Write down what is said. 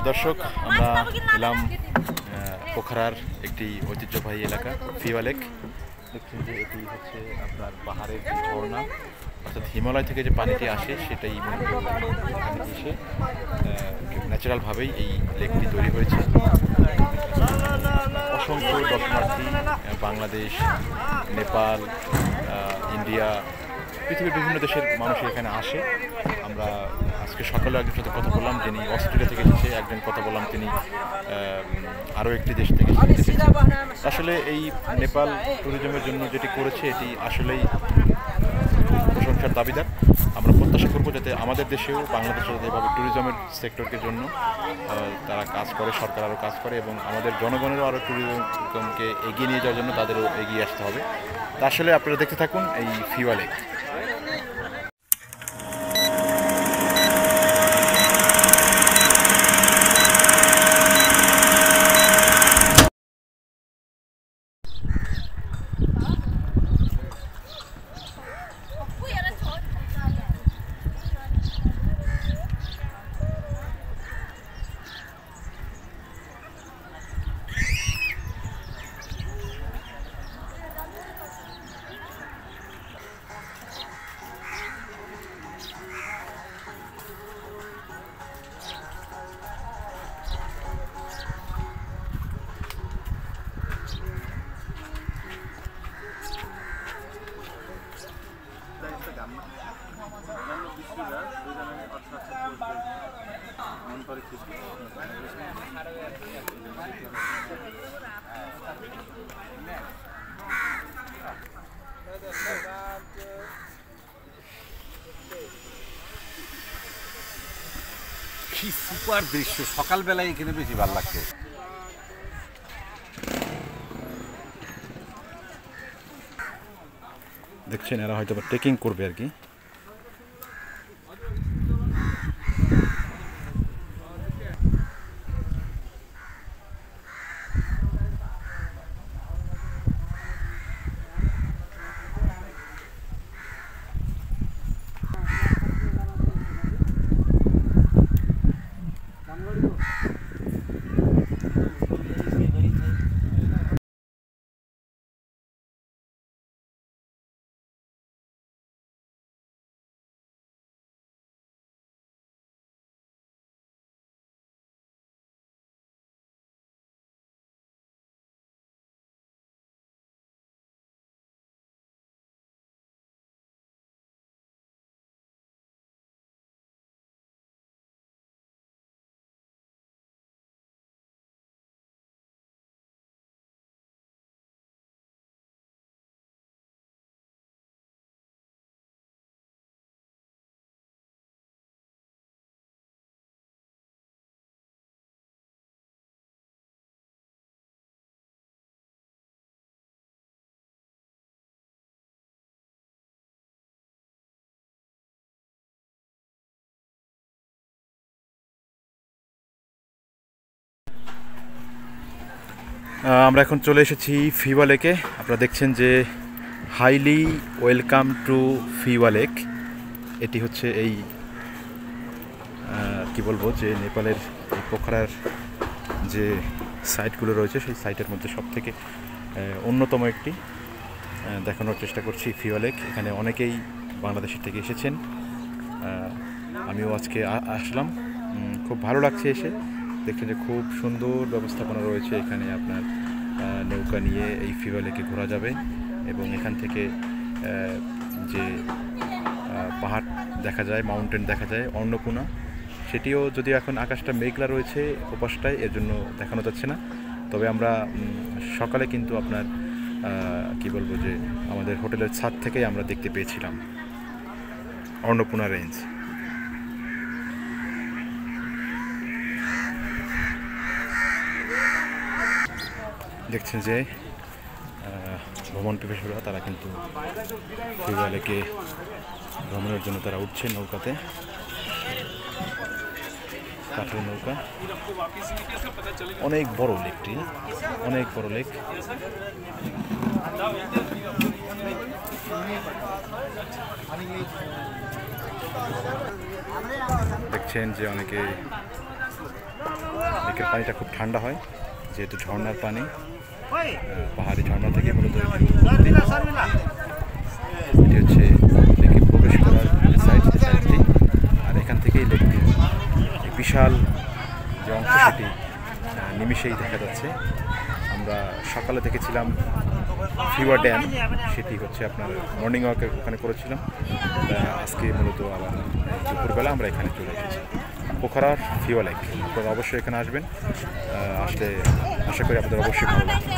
দর্শক, আমরা এলাম পোখরার একটি ঐতিহ্যবাহী এলাকা ফিওয়া লেক। দেখছেন যে এটি হচ্ছে আপনার পাহাড়ের ঝর্ণা, অর্থাৎ হিমালয় থেকে যে পানিটি আসে সেটাই এখানে এসে ন্যাচারালভাবেই এই লেকটি তৈরি হয়েছে। অসংখ্য দর্শনার্থী বাংলাদেশ, নেপাল, ইন্ডিয়া, পৃথিবীর বিভিন্ন দেশের মানুষ এখানে আসে। আমরা আজকে সকালে একজনের সাথে কথা বললাম, যিনি অস্ট্রেলিয়া থেকে এসেছে। একজন কথা বললাম, তিনি আরও একটি দেশ থেকে এসেছে। আসলে এই নেপাল ট্যুরিজমের জন্য যেটি করেছে এটি আসলেই প্রশংসার দাবিদার। আমরা প্রত্যাশা করবো যাতে আমাদের দেশেও, বাংলাদেশেও এভাবে ট্যুরিজমের সেক্টরকে জন্য তারা কাজ করে, সরকার আরও কাজ করে এবং আমাদের জনগণেরও আরও ট্যুরিজমকে এগিয়ে নিয়ে যাওয়ার জন্য তাদেরও এগিয়ে আসতে হবে। তা আসলে আপনারা দেখতে থাকুন এই ফিওয়া লেক। কি সুপার দৃশ্য! সকালবেলায় এখানে বেশি ভালো লাগছে। দেখছেন এরা হয়তো ট্রেকিং করবে আর কি। আমরা এখন চলে এসেছি ফিওয়া লেকে। আপনারা দেখছেন যে হাইলি ওয়েলকাম টু ফিওয়া লেক। এটি হচ্ছে এই কি বলবো যে নেপালের এই পোখরার যে সাইটগুলো রয়েছে সেই সাইটের মধ্যে সবথেকে অন্যতম একটি দেখানোর চেষ্টা করছি ফিওয়া লেক। এখানে অনেকেই বাংলাদেশের থেকে এসেছেন, আমিও আজকে আসলাম। খুব ভালো লাগছে এসে। দেখছেন যে খুব সুন্দর ব্যবস্থাপনা রয়েছে এখানে। আপনার নৌকা নিয়ে এই ফিওয়া লেকে ঘোরা যাবে এবং এখান থেকে যে পাহাড় দেখা যায়, মাউন্টেন দেখা যায় অন্নপূর্ণা, সেটিও যদিও এখন আকাশটা মেঘলা রয়েছে ওপাশটায়, এর জন্য দেখানো যাচ্ছে না। তবে আমরা সকালে কিন্তু আপনার কি বলবো যে আমাদের হোটেলের ছাদ থেকেই আমরা দেখতে পেয়েছিলাম অন্নপূর্ণা রেঞ্জ। দেখছেন যে ভ্রমণ পিপাসুরা তারা কিন্তু ফিওয়া লেকে ভ্রমণের জন্য তারা উঠছে নৌকাতে, কাঠের নৌকা। অনেক বড় লেকটি, অনেক বড় লেক। দেখছেন যে অনেকে লেকের পানিটা খুব ঠান্ডা হয় যেহেতু ঝর্ণার পানি, পাহাড়ি ঝর্ণা থেকে মূলত এটি হচ্ছে লেকে প্রবেশ করার সাইডটি। আর এখান থেকেই লেকটির বিশাল যে অংশ সেটি নিমিষেই দেখা যাচ্ছে। আমরা সকালে দেখেছিলাম ফিওয়া ড্যাম, সেটি হচ্ছে আপনার মর্নিং ওয়াক ওখানে করেছিলাম। আজকে মূলত আবার দুপুরবেলা আমরা এখানে চলে এসেছি পোখরার ফিওয়া লেক। আপনারা অবশ্যই এখানে আসবেন, আসলে আশা করি আপনাদের অবশ্যই ভালো লাগবে।